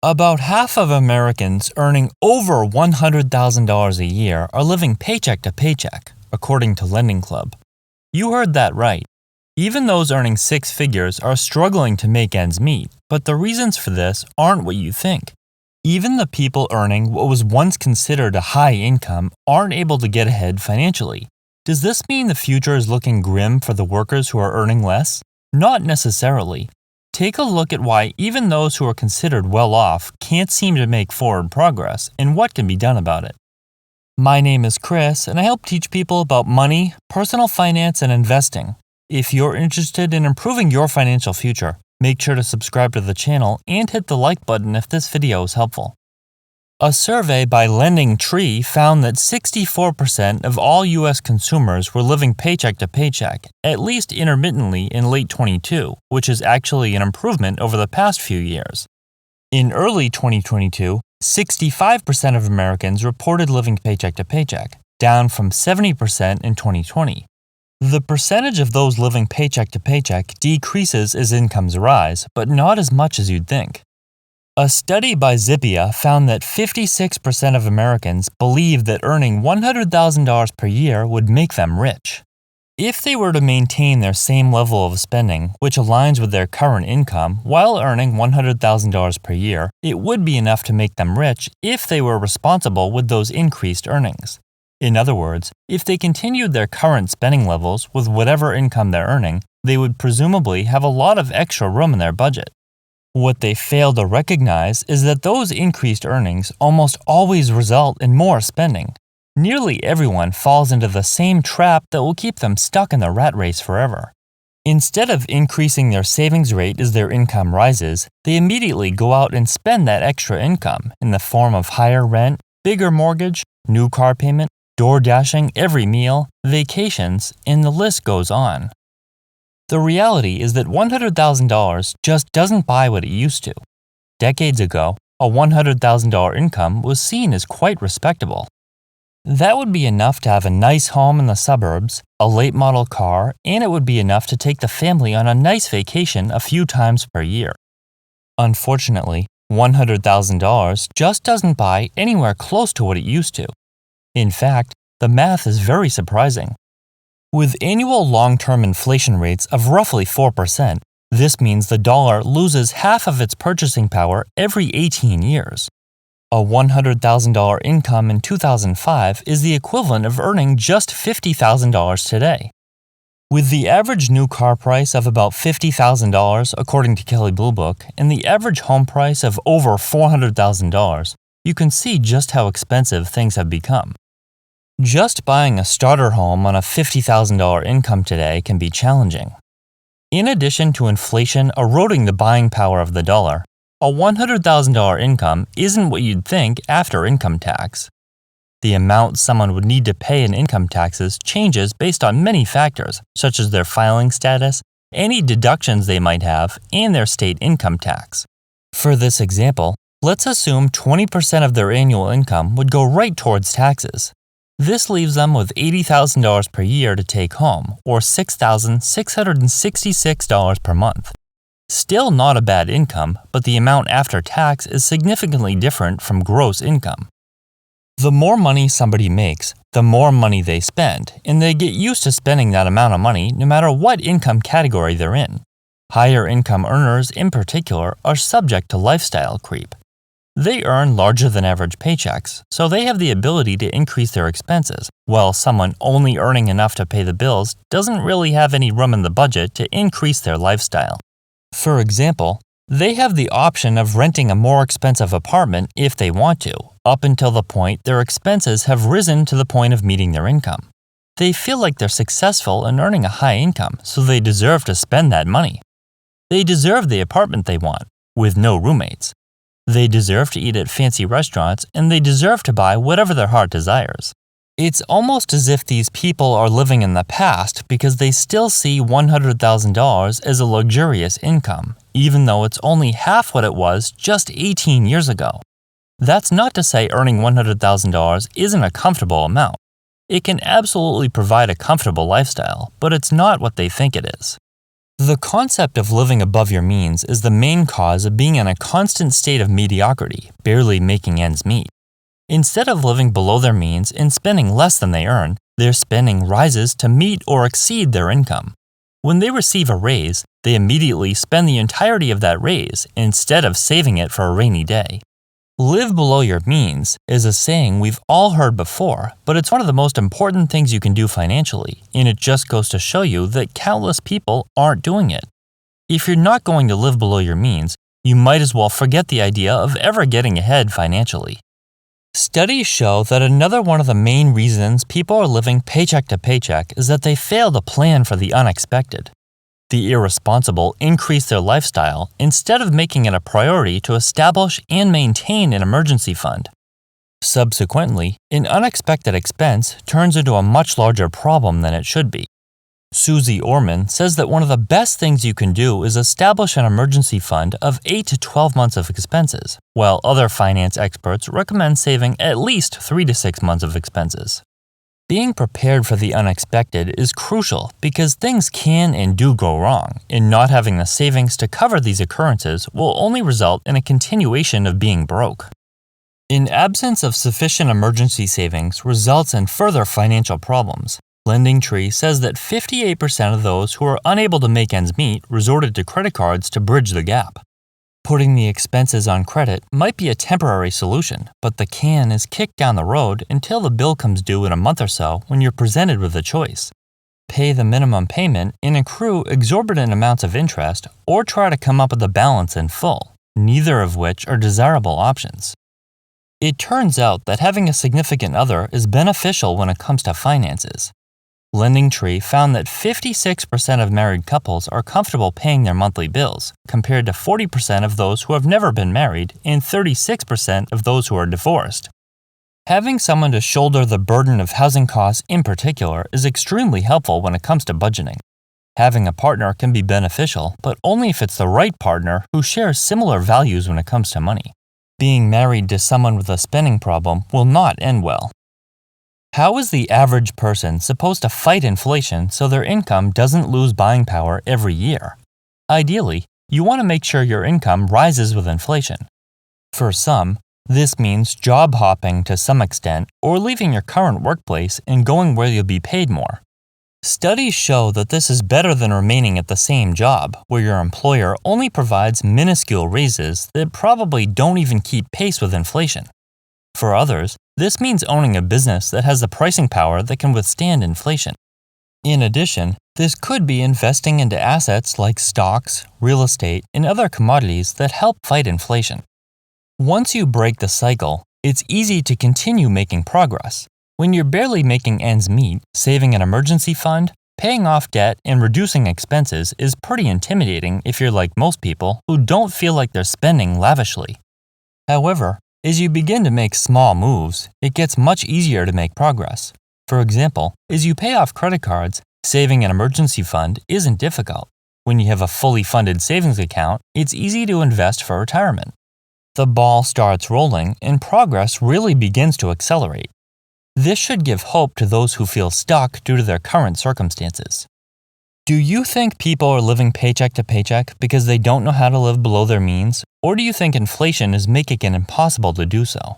About half of Americans earning over $100,000 a year are living paycheck to paycheck, according to LendingClub. You heard that right. Even those earning six figures are struggling to make ends meet, but the reasons for this aren't what you think. Even the people earning what was once considered a high income aren't able to get ahead financially. Does this mean the future is looking grim for the workers who are earning less? Not necessarily. Take a look at why even those who are considered well off can't seem to make forward progress and what can be done about it. My name is Chris, and I help teach people about money, personal finance, and investing. If you're interested in improving your financial future, make sure to subscribe to the channel and hit the like button if this video is helpful. A survey by LendingTree found that 64% of all U.S. consumers were living paycheck to paycheck, at least intermittently in late 2022, which is actually an improvement over the past few years. In early 2022, 65% of Americans reported living paycheck to paycheck, down from 70% in 2020. The percentage of those living paycheck to paycheck decreases as incomes rise, but not as much as you'd think. A study by Zippia found that 56% of Americans believe that earning $100,000 per year would make them rich. If they were to maintain their same level of spending, which aligns with their current income, while earning $100,000 per year, it would be enough to make them rich if they were responsible with those increased earnings. In other words, if they continued their current spending levels with whatever income they're earning, they would presumably have a lot of extra room in their budget. What they fail to recognize is that those increased earnings almost always result in more spending. Nearly everyone falls into the same trap that will keep them stuck in the rat race forever. Instead of increasing their savings rate as their income rises, they immediately go out and spend that extra income in the form of higher rent, bigger mortgage, new car payment, door dashing every meal, vacations, and the list goes on. The reality is that $100,000 just doesn't buy what it used to. Decades ago, a $100,000 income was seen as quite respectable. That would be enough to have a nice home in the suburbs, a late model car, and it would be enough to take the family on a nice vacation a few times per year. Unfortunately, $100,000 just doesn't buy anywhere close to what it used to. In fact, the math is very surprising. With annual long-term inflation rates of roughly 4%, this means the dollar loses half of its purchasing power every 18 years. A $100,000 income in 2005 is the equivalent of earning just $50,000 today. With the average new car price of about $50,000 according to Kelley Blue Book and the average home price of over $400,000, you can see just how expensive things have become. Just buying a starter home on a $50,000 income today can be challenging. In addition to inflation eroding the buying power of the dollar, a $100,000 income isn't what you'd think after income tax. The amount someone would need to pay in income taxes changes based on many factors, such as their filing status, any deductions they might have, and their state income tax. For this example, let's assume 20% of their annual income would go right towards taxes. This leaves them with $80,000 per year to take home, or $6,666 per month. Still not a bad income, but the amount after tax is significantly different from gross income. The more money somebody makes, the more money they spend, and they get used to spending that amount of money no matter what income category they're in. Higher income earners, in particular, are subject to lifestyle creep. They earn larger than average paychecks, so they have the ability to increase their expenses, while someone only earning enough to pay the bills doesn't really have any room in the budget to increase their lifestyle. For example, they have the option of renting a more expensive apartment if they want to, up until the point their expenses have risen to the point of meeting their income. They feel like they're successful in earning a high income, so they deserve to spend that money. They deserve the apartment they want, with no roommates. They deserve to eat at fancy restaurants, and they deserve to buy whatever their heart desires. It's almost as if these people are living in the past because they still see $100,000 as a luxurious income, even though it's only half what it was just 18 years ago. That's not to say earning $100,000 isn't a comfortable amount. It can absolutely provide a comfortable lifestyle, but it's not what they think it is. The concept of living above your means is the main cause of being in a constant state of mediocrity, barely making ends meet. Instead of living below their means and spending less than they earn, their spending rises to meet or exceed their income. When they receive a raise, they immediately spend the entirety of that raise instead of saving it for a rainy day. Live below your means is a saying we've all heard before, but it's one of the most important things you can do financially, and it just goes to show you that countless people aren't doing it. If you're not going to live below your means, you might as well forget the idea of ever getting ahead financially. Studies show that another one of the main reasons people are living paycheck to paycheck is that they fail to plan for the unexpected. The irresponsible increase their lifestyle instead of making it a priority to establish and maintain an emergency fund. Subsequently, an unexpected expense turns into a much larger problem than it should be. Susie Orman says that one of the best things you can do is establish an emergency fund of 8 to 12 months of expenses, while other finance experts recommend saving at least 3 to 6 months of expenses. Being prepared for the unexpected is crucial because things can and do go wrong, and not having the savings to cover these occurrences will only result in a continuation of being broke. An absence of sufficient emergency savings results in further financial problems. LendingTree says that 58% of those who are unable to make ends meet resorted to credit cards to bridge the gap. Putting the expenses on credit might be a temporary solution, but the can is kicked down the road until the bill comes due in a month or so when you're presented with a choice. Pay the minimum payment and accrue exorbitant amounts of interest, or try to come up with a balance in full, neither of which are desirable options. It turns out that having a significant other is beneficial when it comes to finances. LendingTree found that 56% of married couples are comfortable paying their monthly bills, compared to 40% of those who have never been married and 36% of those who are divorced. Having someone to shoulder the burden of housing costs in particular is extremely helpful when it comes to budgeting. Having a partner can be beneficial, but only if it's the right partner who shares similar values when it comes to money. Being married to someone with a spending problem will not end well. How is the average person supposed to fight inflation so their income doesn't lose buying power every year? Ideally, you want to make sure your income rises with inflation. For some, this means job hopping to some extent or leaving your current workplace and going where you'll be paid more. Studies show that this is better than remaining at the same job, where your employer only provides minuscule raises that probably don't even keep pace with inflation. For others, this means owning a business that has the pricing power that can withstand inflation. In addition, this could be investing into assets like stocks, real estate, and other commodities that help fight inflation. Once you break the cycle, it's easy to continue making progress. When you're barely making ends meet, saving an emergency fund, paying off debt, and reducing expenses is pretty intimidating if you're like most people who don't feel like they're spending lavishly. However, as you begin to make small moves, it gets much easier to make progress. For example, as you pay off credit cards, saving an emergency fund isn't difficult. When you have a fully funded savings account, it's easy to invest for retirement. The ball starts rolling and progress really begins to accelerate. This should give hope to those who feel stuck due to their current circumstances. Do you think people are living paycheck to paycheck because they don't know how to live below their means, or do you think inflation is making it impossible to do so?